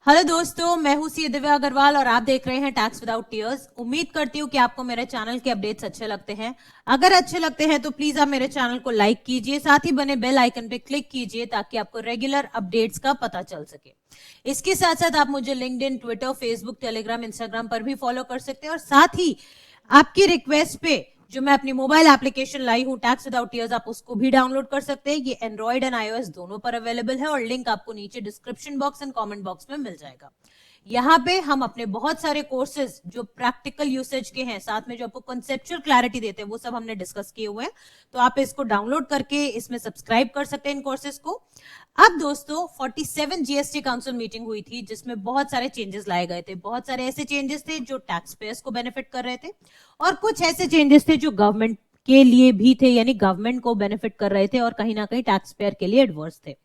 Hello दोस्तों, मैं हूं सी दिव्या अग्रवाल और आप देख रहे हैं टैक्स विदाउट टीयर्स। उम्मीद करती हूं कि आपको मेरे चैनल के अपडेट्स अच्छे लगते हैं। अगर अच्छे लगते हैं तो प्लीज आप मेरे चैनल को लाइक कीजिए, साथ ही बने बेल आइकन पे क्लिक कीजिए ताकि आपको रेगुलर अपडेट्स का पता चल सके। इसके साथ साथ आप मुझे LinkedIn, Twitter, Facebook, Telegram, Instagram पर भी फॉलो कर सकते हैं और साथ ही आपकी रिक्वेस्ट पे जो मैं अपनी मोबाइल एप्लीकेशन लाई हूं टैक्स विदाउट टीयर्स, आप उसको भी डाउनलोड कर सकते हैं। ये एंड्रॉइड एंड आईओएस दोनों पर अवेलेबल है और लिंक आपको नीचे description box and comment box में मिल जाएगा। यहाँ पे हम अपने बहुत सारे कोर्सेज जो प्रैक्टिकल यूसेज के हैं, साथ में जो आपको कंसेप्चुअल क्लैरिटी देते हैं, वो सब हमने डिस्कस किए हुए हैं। तो आप इसको डाउनलोड करके इसमें सब्सक्राइब कर सकते हैं इन कोर्सेज को। अब दोस्तों 47 जीएसटी काउंसिल मीटिंग हुई थी जिसमें बहुत सारे चेंजेस लाए गए थे। बहुत सारे ऐसे चेंजेस थे जो टैक्स पेयर्स को बेनिफिट कर रहे थे और कुछ ऐसे चेंजेस थे जो गवर्नमेंट के लिए भी थे, यानी गवर्नमेंट को बेनिफिट कर रहे थे और कहीं ना कहीं टैक्स पेयर के लिए एडवर्स थे।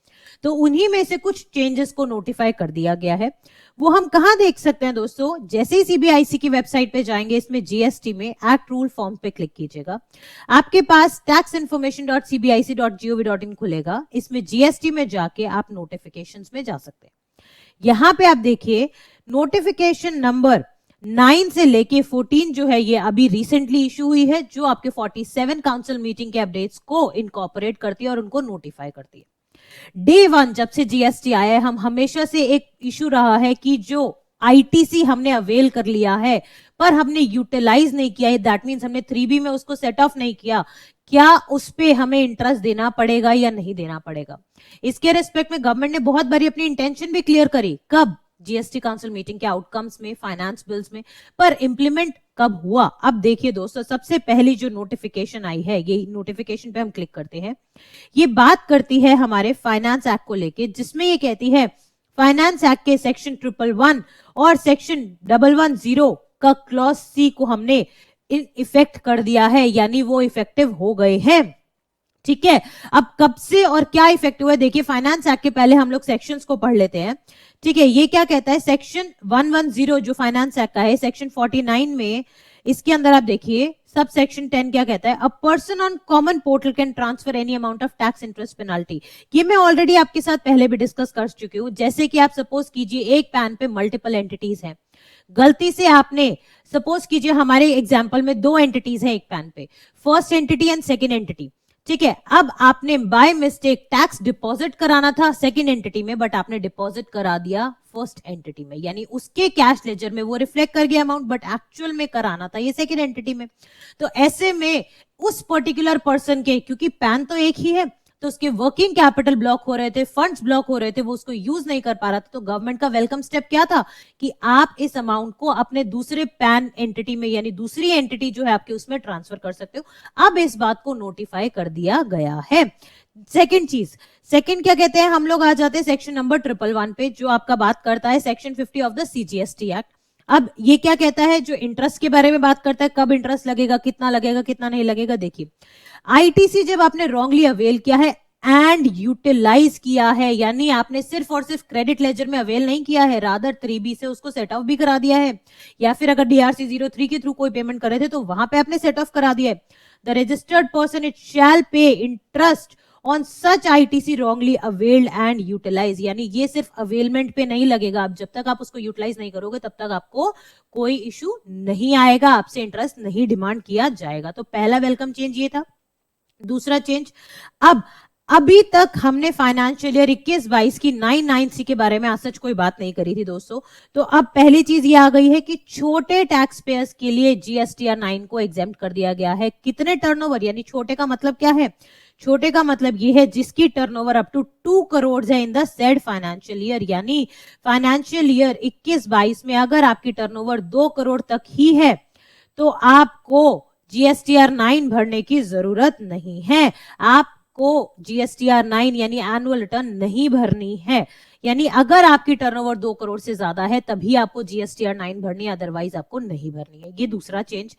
तो उन्हीं में से कुछ चेंजेस को नोटिफाई कर दिया गया है। वो हम कहां देख सकते हैं दोस्तों? जैसे ही सीबीआईसी की वेबसाइट पे जाएंगे, इसमें जीएसटी में एक्ट रूल फॉर्म पे क्लिक कीजिएगा, आपके पास taxinformation.cbic.gov.in खुलेगा। इसमें जीएसटी में जाके आप नोटिफिकेशंस में जा सकते हैं। यहां पे आप देखिए नोटिफिकेशन नंबर 9 से लेके 14 जो है ये अभी रिसेंटली इशू हुई है, जो आपके 47 काउंसिल मीटिंग के अपडेट्स को इनकॉर्पोरेट करती है और उनको नोटिफाई करती है। डे वन जब से जीएसटी आया है, हम हमेशा से एक इशू रहा है कि जो आईटीसी हमने अवेल कर लिया है पर हमने यूटिलाइज नहीं किया है, दैट मींस हमने 3B में उसको सेट ऑफ नहीं किया, क्या उस पे हमें इंटरेस्ट देना पड़ेगा या नहीं देना पड़ेगा। इसके रेस्पेक्ट में गवर्नमेंट ने बहुत बारी अपनी इंटेंशन भी क्लियर करी, कब? जीएसटी काउंसिल मीटिंग के आउटकम्स में, फाइनेंस बिल्स में, पर इंप्लीमेंट कब हुआ? अब देखिए दोस्तों, सबसे पहली जो नोटिफिकेशन आई है, ये नोटिफिकेशन पे हम क्लिक करते हैं, ये बात करती है हमारे फाइनेंस एक्ट को लेके, जिसमें ये कहती है फाइनेंस एक्ट के सेक्शन 111 और सेक्शन 110 का क्लॉज सी को हमने इन इफेक्ट कर दिया है, यानी वो इफेक्टिव हो गए हैं। ठीक है, अब कब से और क्या इफेक्ट हुआ है देखिए। फाइनेंस एक्ट के पहले हम लोग सेक्शंस को पढ़ लेते हैं। ठीक है, ये क्या कहता है? सेक्शन 110 जो फाइनेंस एक्ट का है, सेक्शन 49 में, इसके अंदर आप देखिए सब सेक्शन 10 क्या कहता है? A person on common portal can transfer any amount of tax, interest, penalty. ये मैं ऑलरेडी आपके साथ पहले भी डिस्कस कर चुकी हूं। जैसे कि आप सपोज कीजिए एक पैन पे मल्टीपल एंटिटीज हैं, गलती से आपने, सपोज कीजिए हमारे एग्जाम्पल में 2 एंटिटीज हैं एक पैन पे, first entity and second entity. ठीक है, अब आपने बाय मिस्टेक टैक्स डिपॉजिट कराना था सेकंड एंटिटी में, बट आपने डिपॉजिट करा दिया फर्स्ट एंटिटी में, यानी उसके कैश लेजर में वो रिफ्लेक्ट कर गया अमाउंट, बट एक्चुअल में कराना था ये सेकंड एंटिटी में। तो ऐसे में उस पर्टिकुलर पर्सन के, क्योंकि पैन तो एक ही है, तो उसके वर्किंग कैपिटल ब्लॉक हो रहे थे, फंड्स ब्लॉक हो रहे थे, वो उसको यूज नहीं कर पा रहा था। तो गवर्नमेंट का वेलकम स्टेप क्या था कि आप इस अमाउंट को अपने दूसरे पैन एंटिटी में, यानी दूसरी एंटिटी जो है आपके, उसमें ट्रांसफर कर सकते हो। अब इस बात को नोटिफाई कर दिया गया है। सेकंड चीज, सेकंड क्या कहते हैं, हम लोग आ जाते हैं सेक्शन नंबर 111 पे, जो आपका बात करता है section 50 of the CGST act. अब ये क्या कहता है? जो इंटरेस्ट के बारे में बात करता है, कब इंटरेस्ट लगेगा, कितना लगेगा, कितना नहीं लगेगा। देखिए, आईटीसी जब आपने रॉन्गली अवेल किया है एंड यूटिलाइज किया है, यानी आपने सिर्फ और सिर्फ क्रेडिट लेजर में अवेल नहीं किया है, रादर 3B से उसको सेट ऑफ भी करा दिया है, या फिर अगर डीआरसी 03 के थ्रू कोई पेमेंट कर रहे थे तो वहां पे आपने सेट ऑफ करा दिया है, the registered person it shall pay interest on such ITC wrongly availed and utilize. यानी ये सिर्फ अवेलमेंट पे नहीं लगेगा, अब जब तक आप उसको यूटिलाइज नहीं करोगे तब तक आपको कोई इशू नहीं आएगा, आपसे इंटरेस्ट नहीं डिमांड किया जाएगा। तो पहला वेलकम चेंज ये था। दूसरा चेंज, अब अभी तक हमने फाइनेंशियल ईयर 21-22 की 99C के बारे में आज सच कोई बात नहीं करी थी दोस्तों। तो अब पहली चीज ये आ गई है कि छोटे टैक्स पेयर्स के लिए जीएसटीआर 9 को एग्जेम्प्ट कर दिया गया है। कितने टर्नओवर, यानी छोटे का मतलब क्या है? छोटे का मतलब ये है जिसकी टर्नओवर अप टू 2 करोड़ है इन द सेड फाइनेंशियल ईयर, यानी फाइनेंशियल ईयर 21-22 में अगर आपकी टर्नओवर 2 करोड़ तक ही है तो आपको जीएसटीआर 9 भरने की जरूरत नहीं है। आपको जीएसटीआर 9 यानी एनुअल रिटर्न नहीं भरनी है। यानी अगर आपकी टर्नओवर 2 करोड़ से ज्यादा है तभी आपको जीएसटीआर 9 भरनी है, अदरवाइज आपको नहीं भरनी है। ये दूसरा चेंज।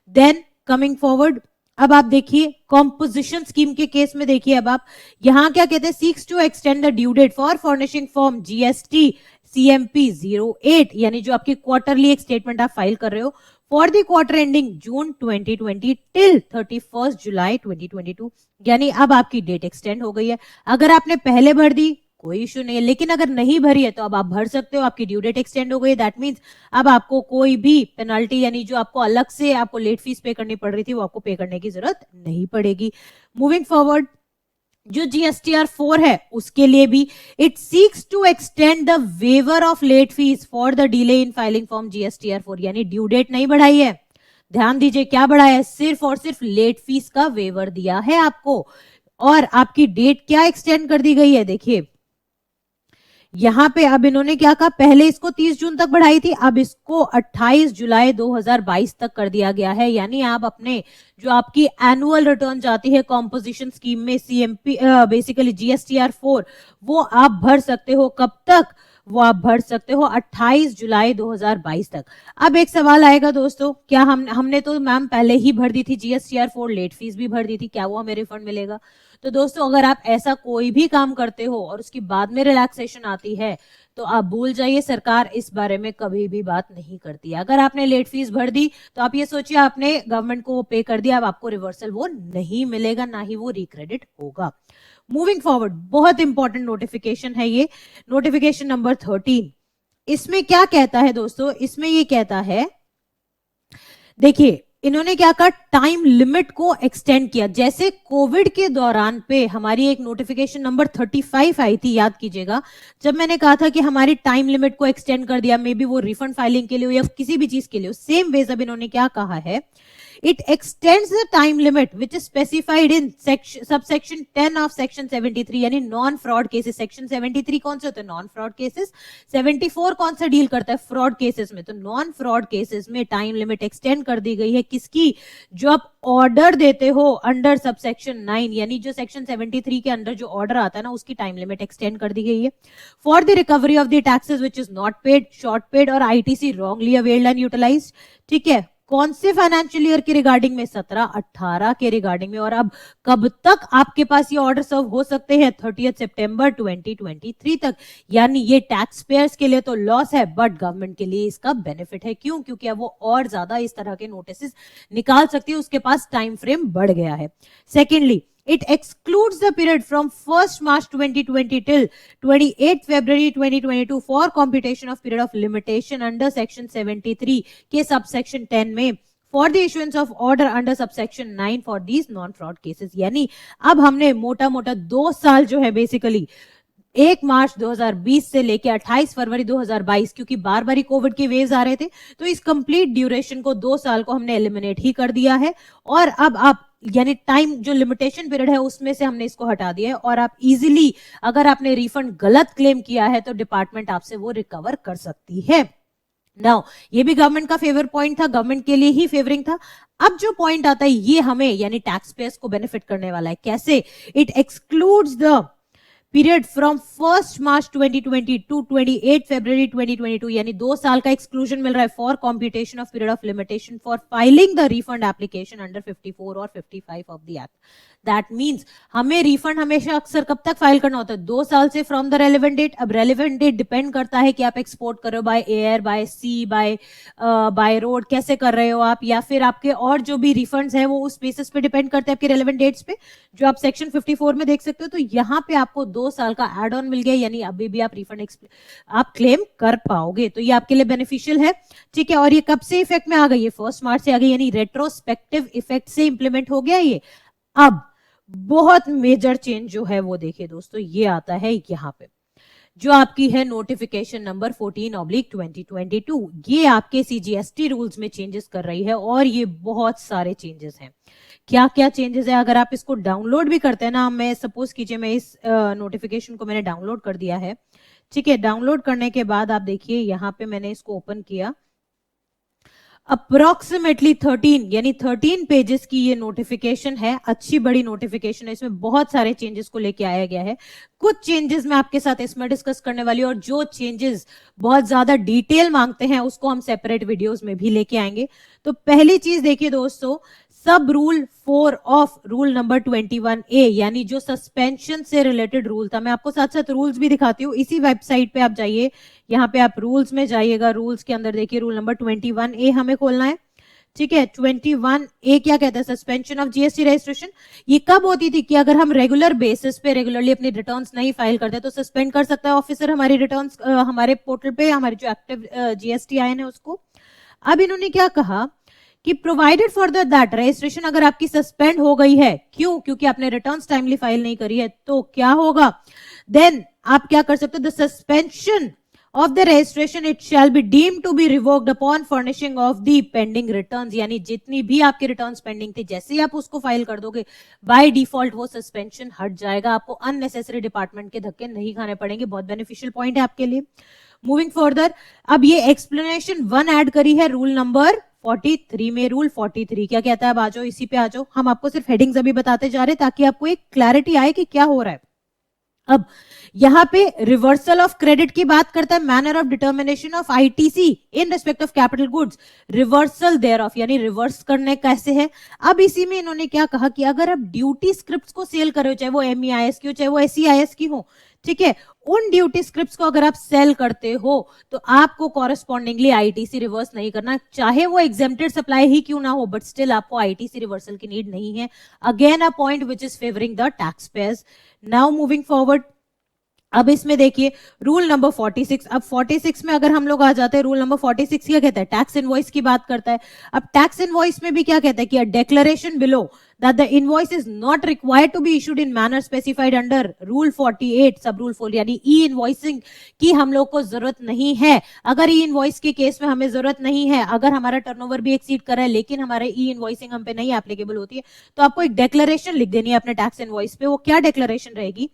देन कमिंग फॉरवर्ड, अब आप देखिए कॉम्पोजिशन स्कीम के केस में देखिए, अब आप यहां क्या कहते हैं, seeks to extend the due date for furnishing form GST CMP 08, यानी जो आपकी क्वार्टरली एक स्टेटमेंट आप फाइल कर रहे हो, for the quarter ending June 2020 till 31 जुलाई 2022, यानी अब आपकी डेट एक्सटेंड हो गई है। अगर आपने पहले भर दी कोई इश्यू नहीं है। लेकिन अगर नहीं भरी है तो अब आप भर सकते हो, आपकी ड्यू डेट एक्सटेंड हो गई। दैट मींस अब आपको कोई भी पेनल्टी यानी जो आपको अलग से आपको लेट फीस पे करनी पड़ रही थी वो आपको पे करने की जरूरत नहीं पड़ेगी। मूविंग फॉरवर्ड, जो जीएसटीआर 4 है उसके लिए भी it seeks to extend the waiver of late fee for the delay in filing form GSTR 4, यानी ड्यू डेट नहीं बढ़ाई है, ध्यान दीजिए क्या बढ़ाया है, सिर्फ और सिर्फ लेट फीस का वेवर दिया है आपको। और आपकी डेट क्या एक्सटेंड कर दी गई है, देखिए यहां पे अब इन्होंने क्या कहा, पहले इसको 30 जून तक बढ़ाई थी, अब इसको 28 जुलाई 2022 तक कर दिया गया है। यानी आप अपने जो आपकी एनुअल रिटर्न जाती है कॉम्पोजिशन स्कीम में सीएमपी बेसिकली जीएसटीआर 4, वो आप भर सकते हो कब तक, वो आप भर सकते हो 28 जुलाई 2022 तक। अब एक सवाल आएगा दोस्तों, क्या हमने तो मैम पहले ही भर दी थी जीएसटीआर 4, लेट फीस भी भर दी थी, क्या वो हमें रिफंड मिलेगा? तो दोस्तों अगर आप ऐसा कोई भी काम करते हो और उसकी बाद में रिलैक्सेशन आती है तो आप भूल जाइए, सरकार इस बारे में कभी भी बात नहीं करती है। अगर आपने लेट फीस भर दी तो आप ये सोचिए आपने गवर्नमेंट को पे कर दिया, अब आपको रिवर्सल वो नहीं मिलेगा, ना ही वो रिक्रेडिट होगा। मूविंग फॉरवर्ड, बहुत इंपॉर्टेंट नोटिफिकेशन है ये, नोटिफिकेशन नंबर 13। इसमें क्या कहता है दोस्तों, इसमें ये कहता है, देखिए इन्होंने क्या कहा, टाइम लिमिट को एक्सटेंड किया। जैसे कोविड के दौरान पे हमारी एक नोटिफिकेशन नंबर 35 आई थी, याद कीजिएगा, जब मैंने कहा था कि हमारी टाइम लिमिट को एक्सटेंड कर दिया, मे बी वो रिफंड फाइलिंग के लिए या किसी भी चीज के लिए। सेम वेज अब इन्होंने क्या कहा है, it extends the time limit which is specified in subsection 10 of section 73, यानी नॉन फ्रॉड केसेस। सेक्शन 73 कौन से होते हैं, नॉन फ्रॉड केसेस। 74 कौन सा डील करता है, फ्रॉड केसेस में। तो नॉन फ्रॉड केसेस में टाइम लिमिट एक्सटेंड कर दी गई है, किसकी, जो आप ऑर्डर देते हो अंडर सबसेक्शन 9, यानी जो सेक्शन 73 के अंडर जो ऑर्डर आता है ना, उसकी टाइम लिमिट एक्सटेंड कर दी गई है। For the recovery of the taxes which is not paid, short paid और ITC wrongly availed and utilized. ठीक है, कौन से फाइनेंशियल ईयर के रिगार्डिंग में, 17-18 के रिगार्डिंग में। और अब कब तक आपके पास ये ऑर्डर सर्व हो सकते हैं, 30 सितंबर 2023 तक। यानी ये टैक्स पेयर्स के लिए तो लॉस है, बट गवर्नमेंट के लिए इसका बेनिफिट है। क्यों? क्योंकि अब वो और ज्यादा इस तरह के नोटिस निकाल सकती है, उसके पास टाइम फ्रेम बढ़ गया है। Secondly, it excludes the period from 1st March 2020 till 28 February 2022 for computation of period of limitation under section 73 के subsection 10 में for the issuance of order under subsection 9 for these non-fraud cases। यानी अब हमने मोटा मोटा 2 साल जो है बेसिकली 1 मार्च 2020 से लेके 28 फरवरी 2022, क्योंकि बार बार कोविड के वेव्स आ रहे थे, तो इस कंप्लीट ड्यूरेशन को 2 साल को हमने एलिमिनेट ही कर दिया है। और अब आप यानी टाइम जो लिमिटेशन पीरियड है उसमें से हमने इसको हटा दिया है, और आप इजीली अगर आपने रिफंड गलत क्लेम किया है तो डिपार्टमेंट आपसे वो रिकवर कर सकती है। नाउ ये भी गवर्नमेंट का फेवर पॉइंट था, गवर्नमेंट के लिए ही फेवरिंग था। अब जो पॉइंट आता है ये हमें यानी टैक्स पेयर्स को बेनिफिट करने वाला है। कैसे? It excludes the period from 1st March 2020 to 28 February 2022, यानी 2 साल का एक्सक्लूजन मिल रहा है for computation of period of limitation for filing the refund application under 54 और 55 of the act. That means हमें रिफंड हमेशा अक्सर कब तक फाइल करना होता है, 2 साल से फ्रॉम द रेलेवेंट डेट। अब रेलेवेंट डेट डिपेंड करता है कि आप एक्सपोर्ट कर रहे हो by air, by sea, by road, कैसे कर रहे हो आप, या फिर आपके और जो भी रिफंड्स है वो उस बेसिस पे डिपेंड करते हैं आपके रेलेवेंट डेट्स पे, जो आप सेक्शन 54 में देख सकते हो। तो यहाँ पे आपको 2 साल का एड ऑन मिल गया, यानी अभी भी आप रिफंड आप क्लेम कर पाओगे, तो ये आपके लिए बेनिफिशियल है। ठीक है, और ये कब से इफेक्ट में आ गई है, 1 मार्च से आ गई, यानी रेट्रोस्पेक्टिव इफेक्ट से इंप्लीमेंट हो गया ये। अब बहुत मेजर चेंज जो है वो देखिए दोस्तों, ये आता है यहाँ पे, जो आपकी है नोटिफिकेशन नंबर 14/2022। ये आपके सीजीएसटी रूल्स में चेंजेस कर रही है, और ये बहुत सारे चेंजेस हैं। क्या क्या चेंजेस है, अगर आप इसको डाउनलोड भी करते हैं ना, मैं सपोज कीजिए मैं इस नोटिफिकेशन को मैंने डाउनलोड कर दिया है। ठीक है, डाउनलोड करने के बाद आप देखिए यहाँ पे मैंने इसको ओपन किया, अप्रोक्सीमेटली 13 यानी 13 पेजेस की ये नोटिफिकेशन है। अच्छी बड़ी नोटिफिकेशन है, इसमें बहुत सारे चेंजेस को लेके आया गया है। कुछ चेंजेस मैं आपके साथ इसमें डिस्कस करने वाली हूं, और जो चेंजेस बहुत ज्यादा डिटेल मांगते हैं उसको हम सेपरेट वीडियोस में भी लेके आएंगे। तो पहली चीज देखिए दोस्तों, सब rule 4 of rule number 21A, यानी जो सस्पेंशन से रिलेटेड रूल था। मैं आपको साथ साथ रूल्स भी दिखाती हूँ, इसी वेबसाइट पे आप जाइए, यहाँ पे आप रूल्स में जाइएगा, रूल्स के अंदर देखिए रूल नंबर 21A हमें खोलना है। ठीक है। 21A क्या कहता है, सस्पेंशन ऑफ जीएसटी रजिस्ट्रेशन। ये कब होती थी कि अगर हम रेगुलर बेसिस पे रेगुलरली अपनी रिटर्न्स नहीं फाइल करते तो सस्पेंड कर सकता है ऑफिसर हमारी रिटर्न्स, हमारे पोर्टल पे हमारे जो एक्टिव जीएसटी आयन है उसको। अब इन्होंने क्या कहा कि प्रोवाइडेड फॉर दैट रजिस्ट्रेशन अगर आपकी सस्पेंड हो गई है, क्यों, क्योंकि आपने रिटर्न्स टाइमली फाइल नहीं करी है, तो क्या होगा, देन आप क्या कर सकते हो, the suspension of the registration it shall be deemed to be revoked upon furnishing of the pending returns। यानी जितनी भी आपकी रिटर्न्स पेंडिंग थी, जैसे ही आप उसको फाइल कर दोगे बाय डिफॉल्ट वो सस्पेंशन हट जाएगा, आपको अननेसेसरी डिपार्टमेंट के धक्के नहीं खाने पड़ेंगे। बहुत बेनिफिशियल पॉइंट है आपके लिए। मूविंग फर्दर, अब ये एक्सप्लेनेशन 1 ऐड करी है रूल नंबर 43 में। रूल 43 क्या कहता है, अब आ जाओ इसी पे आ जाओ। हम आपको सिर्फ हेडिंग्स अभी बताते जा रहे हैं ताकि आपको एक क्लैरिटी आए कि क्या हो रहा है। अब यहां पे रिवर्सल ऑफ क्रेडिट की बात करता है, manner of determination of ITC in respect of capital goods, reversal thereof, यानी रिवर्स करने कैसे है। अब इसी में इन्होंने क्या कहा कि अगर आप ड्यूटी स्क्रिप्ट्स को सेल कर रहे हो, चाहे वो एमईआईएस की हो चाहे वो एसईआईएस की हो, ठीक है, उन ड्यूटी स्क्रिप्ट्स को अगर आप सेल करते हो तो आपको कॉरेस्पॉन्डिंगली आईटीसी रिवर्स नहीं करना, चाहे वो एग्जेम्प्टेड सप्लाई ही क्यों ना हो, बट स्टिल आपको आईटीसी रिवर्सल की नीड नहीं है। Again a point which is favouring the tax payers. Now moving forward, अब इसमें देखिए रूल नंबर 46। अब 46 में अगर हम लोग आ जाते हैं, रूल नंबर 46 क्या कहता है, टैक्स इनवॉइस की बात करता है। अब टैक्स इनवॉइस में भी क्या कहता है कि a declaration below that the invoice is not required to be issued in manner specified under rule 48 सब रूल 4, यानी ई इनवॉइसिंग की हम लोग को जरूरत नहीं है। अगर ई इनवॉइस के केस में हमें जरूरत नहीं है, अगर हमारा टर्नओवर भी एक्सीड कर रहा है लेकिन हमारे ई इनवॉइसिंग हम पे नहीं एप्लीकेबल होती है, तो आपको एक डिक्लेरेशन लिख देनी है अपने टैक्स इनवॉइस पे। वो क्या डिक्लेरेशन रहेगी,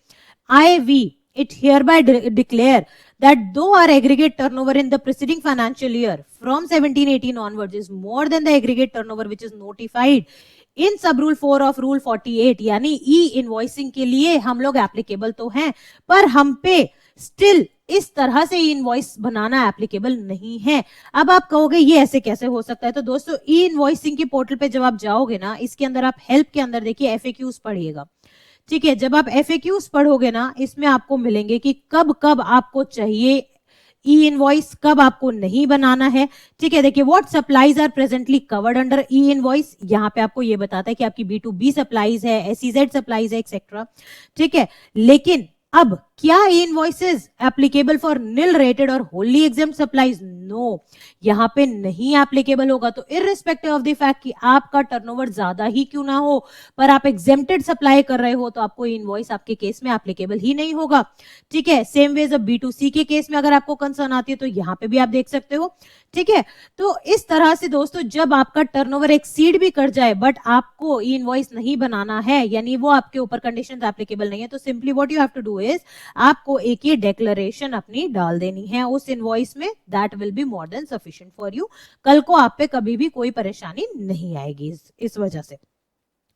IV it hereby declare that though our aggregate turnover in the preceding financial year from 17-18 onwards is more than the aggregate turnover which is notified इन सब रूल 4 ऑफ रूल 48, यानी ई invoicing के लिए हम लोग एप्लीकेबल तो हैं, पर हम पे स्टिल इस तरह से ई इनवॉइस बनाना एप्लीकेबल नहीं है। अब आप कहोगे ये ऐसे कैसे हो सकता है, तो दोस्तों ई इनवॉइसिंग के पोर्टल पे जब आप जाओगे ना, इसके अंदर आप हेल्प के अंदर देखिए FAQs पढ़िएगा, ठीक है। जब आप FAQs पढ़ोगे ना, इसमें आपको मिलेंगे कि कब कब आपको चाहिए ई इनवॉइस, कब आपको नहीं बनाना है, ठीक है। देखिए what supplies are presently covered under e invoice, यहाँ पे आपको ये बताता है कि आपकी B2B सप्लाईज है, SEZ सप्लाईज है, एक्सेट्रा, ठीक है। लेकिन अब क्या e invoices applicable for nil rated और होली एग्जेम्प्ट सप्लाईज, नो, यहां पे नहीं एप्लीकेबल होगा। तो इररिस्पेक्टिव ऑफ द फैक्ट कि आपका टर्नओवर ज्यादा ही क्यों ना हो, पर आप एग्जेम्प्टेड सप्लाई कर रहे हो, तो आपको इनवॉइस आपके केस में एप्लीकेबल ही नहीं होगा, ठीक है। सेम वेज अब B2C के केस में अगर आपको कंसर्न आती है तो यहां पे भी आप देख सकते हो, ठीक है। तो इस तरह से दोस्तों जब आपका टर्नओवर एक्सीड भी कर जाए बट आपको ई इनवॉइस नहीं बनाना है, यानी वो आपके ऊपर कंडीशंस एप्लीकेबल नहीं है, तो simply what you have to do is आपको एक ये डिक्लेरेशन अपनी डाल देनी है उस इनवॉइस में, that will be more than sufficient for you. कल को आप पे कभी भी कोई परेशानी नहीं आएगी इस वजह से।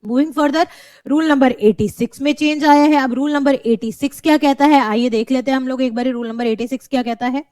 मूविंग फर्दर, रूल नंबर 86 में चेंज आया है। अब रूल नंबर 86 क्या कहता है, आइए देख लेते हैं हम लोग एक बार रूल नंबर 86 क्या कहता है।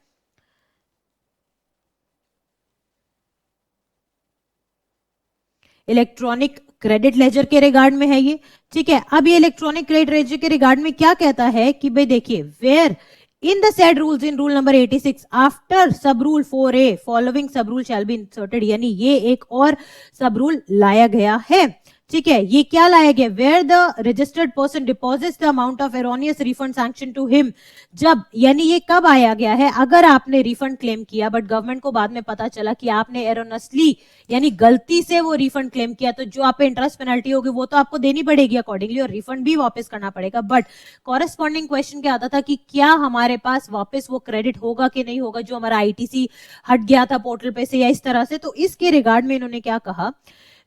इलेक्ट्रॉनिक क्रेडिट लेजर के रिगार्ड में है ये, ठीक है। अब ये इलेक्ट्रॉनिक क्रेडिट लेजर के रिगार्ड में क्या कहता है कि भाई देखिए, where in the said rules in rule number 86 after sub rule 4A following sub rule shall be inserted, यानी ये एक और सब रूल लाया गया है, ठीक है। ये क्या लाया गया, where the registered person deposits the amount of erroneous refund sanction to him, जब, यानी ये कब आया गया है, अगर आपने रिफंड क्लेम किया बट गवर्नमेंट को बाद में पता चला कि आपने एरोनसली यानी गलती से वो रिफंड क्लेम किया, तो जो आप पे इंटरेस्ट पेनल्टी होगी वो तो आपको देनी पड़ेगी अकॉर्डिंगली, और रिफंड भी वापस करना पड़ेगा। बट कॉरेस्पॉन्डिंग क्वेश्चन क्या आता था कि क्या हमारे पास वापस वो क्रेडिट होगा कि नहीं होगा जो हमारा ITC हट गया था पोर्टल पे से, या इस तरह से। तो इसके रिगार्ड में इन्होंने क्या कहा,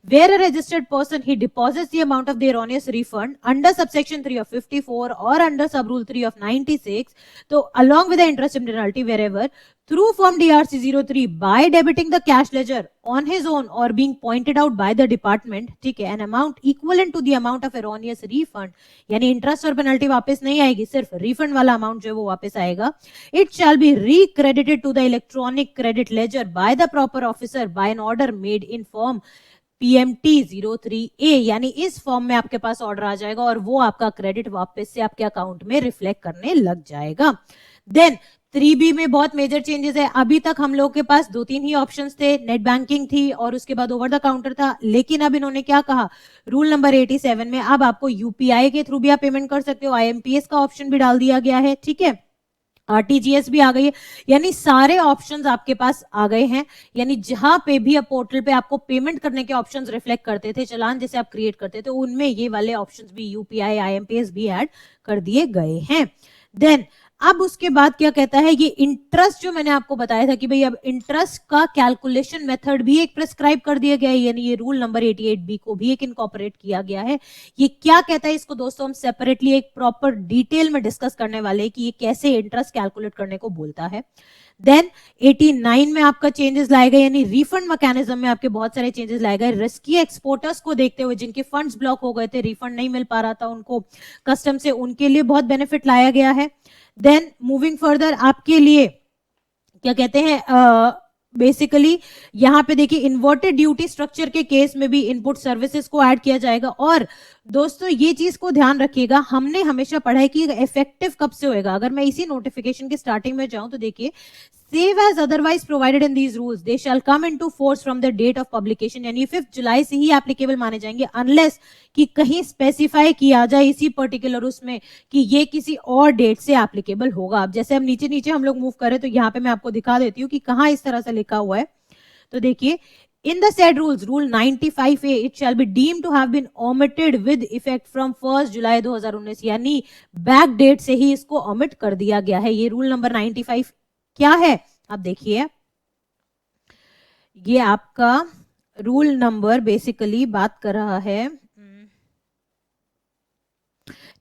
where a registered person he deposits the amount of the erroneous refund under subsection 3 of 54 or under sub rule 3 of 96, so along with the interest and penalty wherever through form DRC 03 by debiting the cash ledger on his own or being pointed out by the department, ठीक है, an amount equivalent to the amount of erroneous refund, यानी interest और penalty वापस नहीं आएगी, सिर्फ refund वाला amount जो है वो वापस आएगा, it shall be recredited to the electronic credit ledger by the proper officer by an order made in form PMT 03A, यानी इस फॉर्म में आपके पास ऑर्डर आ जाएगा और वो आपका क्रेडिट वापस से आपके अकाउंट में रिफ्लेक्ट करने लग जाएगा। देन 3B में बहुत मेजर चेंजेस है। अभी तक हम लोग के पास 2-3 ही ऑप्शंस थे, नेट बैंकिंग थी और उसके बाद ओवर द काउंटर था, लेकिन अब इन्होंने क्या कहा, रूल नंबर 87 में अब आपको यूपीआई के थ्रू भी आप पेमेंट कर सकते हो, आईएमपीएस का ऑप्शन भी डाल दिया गया है, ठीक है, आरटीजीएस भी आ गई है, यानी सारे ऑप्शंस आपके पास आ गए हैं। यानी जहां पे भी अब पोर्टल पे आपको पेमेंट करने के ऑप्शंस रिफ्लेक्ट करते थे, चलान जैसे आप क्रिएट करते थे, उनमें ये वाले ऑप्शंस भी यूपीआई आईएमपीएस भी ऐड कर दिए गए हैं। देन अब उसके बाद क्या कहता है, ये इंटरेस्ट जो मैंने आपको बताया था कि भाई अब इंटरेस्ट का कैलकुलेशन मेथड भी एक प्रेस्क्राइब कर दिया गया है, यानी ये रूल नंबर 88B को भी एक इनकॉर्पोरेट किया गया है। ये क्या कहता है, इसको दोस्तों हम सेपरेटली एक प्रॉपर डिटेल में डिस्कस करने वाले हैं कि ये कैसे इंटरेस्ट कैलकुलेट करने को बोलता है। देन 89 में आपका चेंजेस लाए गए, यानी रिफंड मैकेनिज्म में आपके बहुत सारे चेंजेस लाए गए। रिस्की एक्सपोर्टर्स को देखते हुए, जिनके फंड्स ब्लॉक हो गए थे, रिफंड नहीं मिल पा रहा था उनको कस्टम से, उनके लिए बहुत बेनिफिट लाया गया है। देन मूविंग फर्दर आपके लिए क्या कहते हैं, बेसिकली यहां पे देखिए इन्वर्टेड ड्यूटी स्ट्रक्चर के केस में भी इनपुट सर्विसेज को ऐड किया जाएगा। और दोस्तों ये चीज को ध्यान रखिएगा, हमने हमेशा पढ़ा है कि इफेक्टिव कब से होएगा। अगर मैं इसी नोटिफिकेशन के स्टार्टिंग में जाऊं तो देखिए, save as otherwise provided in these rules they shall come into force from the date of publication, यानी 5 जुलाई से ही एप्लीकेबल माने जाएंगे, अनलेस कि कहीं स्पेसिफाई किया जाए इसी पर्टिकुलर उसमें कि ये किसी और डेट से एप्लीकेबल होगा। अब जैसे हम नीचे नीचे हम लोग मूव करें तो यहाँ पे मैं आपको दिखा देती हूँ कि कहाँ इस तरह से लिखा हुआ है। तो देखिए, in the said rules, rule 95A, it shall be deemed to have been omitted with effect from 1 जुलाई 2019, यानी बैक डेट से ही इसको ओमिट कर दिया गया है। ये रूल नंबर 95 क्या है, अब देखिए, ये आपका रूल नंबर बेसिकली बात कर रहा है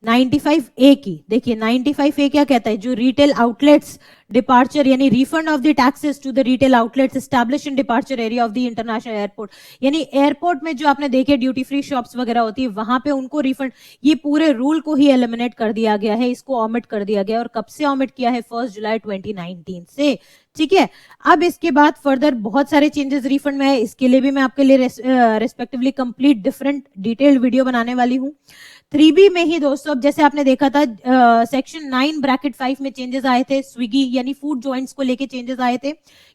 95A की। देखिए 95A क्या कहता है, जो रिटेल आउटलेट्स डिपार्चर यानी refund of the taxes to the retail outlets establish in departure area of the international airport, यानी एयरपोर्ट में जो आपने देखे ड्यूटी फ्री शॉप्स वगैरह होती है, वहां पे उनको रिफंड, ये पूरे रूल को ही एलिमिनेट कर दिया गया है, इसको ऑमिट कर दिया गया। और कब से ऑमिट किया है, 1 जुलाई 2019 से, ठीक है। अब इसके बाद फर्दर बहुत सारे चेंजेस रिफंड में है, इसके लिए भी मैं आपके लिए respectively complete different detailed video बनाने वाली हूँ। 3B में ही दोस्तों, अब जैसे आपने देखा था सेक्शन 9 ब्रैकेट 5 में चेंजेस आए थे, स्विगी यानी फूड जॉइंट्स को लेके चेंजेस आए थे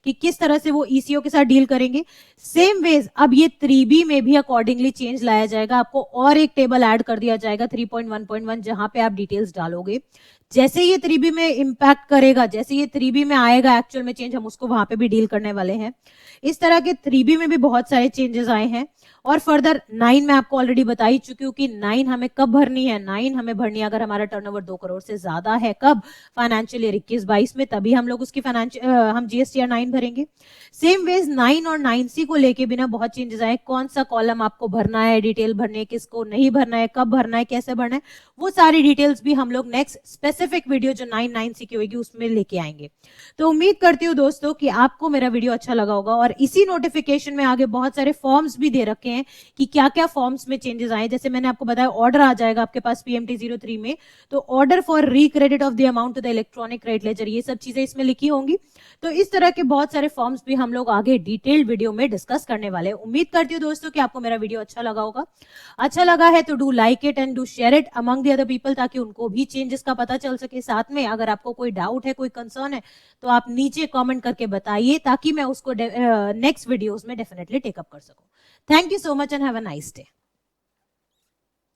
कि किस तरह से वो ईसीओ के साथ डील करेंगे। सेम वेज अब ये 3B में भी अकॉर्डिंगली चेंज लाया जाएगा, आपको और एक टेबल ऐड कर दिया जाएगा 3.1.1, जहां पे आप डिटेल्स डालोगे। जैसे ये 3B में इंपैक्ट करेगा, जैसे ये 3B में आएगा एक्चुअल में चेंज, हम उसको वहां पे भी डील करने वाले हैं। इस तरह के 3B में भी बहुत सारे चेंजेस आए हैं। और फर्दर 9 में आपको ऑलरेडी बता ही चुकी हूँ कि 9 हमें कब भरनी है, 9 हमें भरनी है अगर हमारा टर्नओवर 2 करोड़ से ज्यादा है, कब, फाइनेंशियल ईयर 21-22 में, तभी हम लोग उसकी हम जीएसटीआर 9 भरेंगे। सेम वेज 9 और 9C को लेके भी ना बहुत चेंजेस आए, कौन सा कॉलम आपको भरना है, डिटेल भरनी है, किसको नहीं भरना है, कब भरना है, कैसे भरना है, वो सारी डिटेल्स भी हम लोग नेक्स्ट स्पेसिफिक वीडियो जो 9-9C की होगी उसमें लेके आएंगे। तो उम्मीद करती हूँ दोस्तों कि आपको मेरा वीडियो अच्छा लगा होगा। और इसी नोटिफिकेशन में आगे बहुत सारे फॉर्म्स भी दे रखे हैं कि क्या क्या फॉर्म्स में चेंजेस आए। जैसे मैंने आपको बताया, ऑर्डर आ जाएगा आपके पास PMT 03 में, तो order for recredit of the amount to the electronic credit ledger, ये सब चीजें इसमें लिखी होंगी। तो इस तरह के बहुत सारे फॉर्म्स भी हम लोग आगे डिटेल्ड वीडियो में डिस्कस करने वाले हैं। उम्मीद करती हूँ दोस्तों कि आपको मेरा वीडियो अच्छा लगा होगा। अच्छा लगा है तो do like it and do share it among the other people, ताकि उनको भी चेंजेस का पता चल सके। साथ में अगर आपको कोई डाउट है, कोई कंसर्न है, तो आप नीचे कमेंट करके बताइए, ताकि मैं उसको नेक्स्ट वीडियोस में डेफिनेटली टेकअप कर सकूं। Thank you so much and have a nice day.